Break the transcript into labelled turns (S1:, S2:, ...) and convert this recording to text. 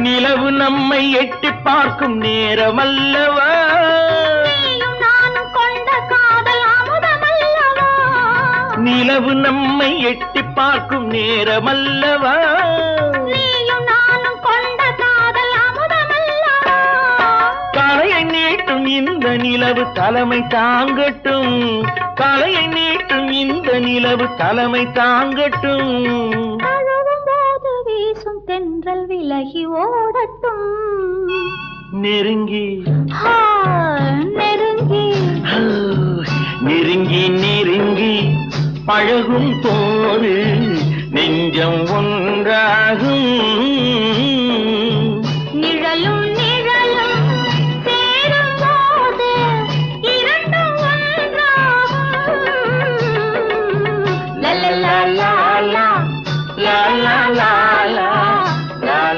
S1: நிலவு நம்மை எட்டி பார்க்கும் நேரமல்லவா,
S2: நீயும் நானும் கொண்ட காதல் அமுதமல்லவா,
S1: நிலவு நம்மை எட்டி பார்க்கும் நேரமல்லவா,
S2: நீயும் நானும் கொண்ட காதல் அமுதமல்லவா.
S1: தலையை நீட்டும் இந்த நிலவு தலைமை தாங்கட்டும், தலையை நீட்டும் இந்த நிலவு தலைமை தாங்கட்டும்.
S2: தழுவும் போது வீசும் தென்றல் விலகி ஓடட்டும்,
S1: நெருங்கி
S2: நெருங்கி
S1: நெருங்கி நெருங்கி பழகும் போது நெஞ்சம் ஒன்றாகும்.